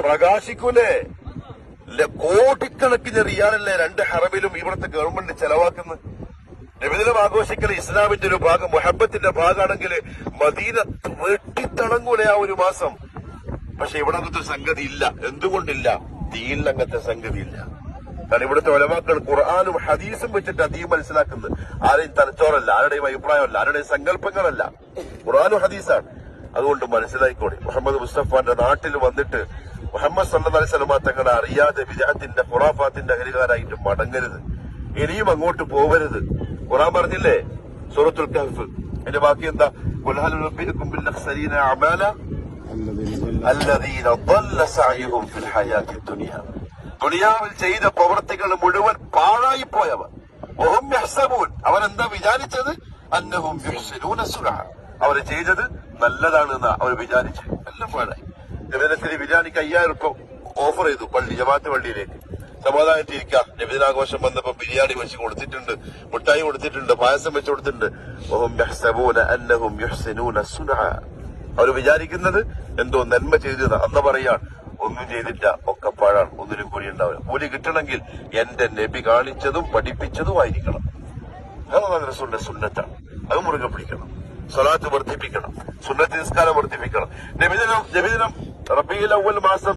പ്രകാശിക്കൂലേ? കോടിക്കണക്കിന് റിയാലല്ലേ 2 ഹറമിലും ഇവിടുത്തെ ഗവൺമെന്റ് ചെലവാക്കുന്നത്. നബിദിനം ആഘോഷിക്കൽ ഇസ്ലാമിന്റെ ഒരു ഭാഗം, മുഹബത്തിന്റെ ഭാഗമാണെങ്കിൽ മദീന വെട്ടിത്തിളങ്ങൂലേ ആ ഒരു മാസം. പക്ഷെ ഇവിടെ അങ്ങനത്തെ സംഗതി ഇല്ല. എന്തുകൊണ്ടില്ല? ദീനിൽ അങ്ങനത്തെ സംഗതി ഇല്ല. കാരണം ഇവിടുത്തെ ഉലമാക്കൾ ഖുർആനും ഹദീസും വെച്ചിട്ട് അധികം മനസ്സിലാക്കുന്നത്. ആരെയും തലച്ചോറല്ല, ആരുടെയും അഭിപ്രായമല്ല, ആരുടെയും സങ്കല്പങ്ങളല്ല, ഖുർആനും ഹദീസാണ്. അതുകൊണ്ട് മനസ്സിലായിക്കോളി. മുഹമ്മദ് മുസ്തഫാന്റെ നാട്ടിൽ വന്നിട്ട് മുഹമ്മദ് സല്ലല്ലാഹു അലൈഹി വസല്ലം തങ്ങളെ അറിയാതെ വിദഅത്തിന്റെ ഖുറാഫാത്തിന്റെ അഹരികാരായിട്ട് മടങ്ങരുത്. ഇനിയും അങ്ങോട്ട് പോവരുത്. ഖുർആൻ പറഞ്ഞില്ലേ സൂറത്തുൽ കഹ്ഫ്, അതിന്റെ ബാക്കി എന്താ? ഖുൽ ഹൽ നുനബ്ബിഉകും ബിൽ അഖ്സരീന അഅമാല അല്ലദീന ضل സഅയുഹും ഫിൽ ഹയാത്തിദ് ദുനിയ. ദുനിയാവിൽ ചെയ്ത പ്രവൃത്തികൾ മുഴുവൻ പാഴായി പോയവർ. വഹും യഹ്സബൂൻ, അവരെന്താ വിചാരിച്ചത്? അന്നഹും യുഹ്സിനൂന സുനഅ, അവർ ചെയ്തത് നല്ലതാണ് എന്നാ അവർ വിചാരിച്ചു. എല്ലാം പാഴായി. നബിദിനത്തിന് ബിരിയാണിക്ക് 5000 രൂപ ഓഫർ ചെയ്തു പള്ളി, ജമാഅത്ത് പള്ളിയിലേക്ക്. സമാധാനത്തിരിക്കാം. നബിദിനാഘോഷം വന്നപ്പോ ബിരിയാണി വെച്ച് കൊടുത്തിട്ടുണ്ട്, മുട്ടായി കൊടുത്തിട്ടുണ്ട്, പായസം വെച്ച് കൊടുത്തിട്ടുണ്ട്. വഹും യഹ്സബൂന അന്നഹും യുഹ്സിനൂന സുനഅ, അവർ വിചാരിക്കുന്നത് എന്തോ നന്മ ചെയ്തത്. അന്ന് പറയാൻ ഒന്നും ചെയ്തില്ല, ഒക്കെ പാഴാണ്, ഒന്നിനും കൂടി ഉണ്ടാവില്ല. കൂലി കിട്ടണമെങ്കിൽ എന്റെ നബി കാണിച്ചതും പഠിപ്പിച്ചതും ആയിരിക്കണം. അതാണ് റസൂലിന്റെ സുന്നത്താണ്. അത് മുറുകെ പിടിക്കണം. സ്വലാത്ത് വർദ്ധിപ്പിക്കണം, സുന്നത്ത് നിസ്കാരം വർദ്ധിപ്പിക്കണം. നബിദിനം റബീഉൽ അവ്വൽ മാസം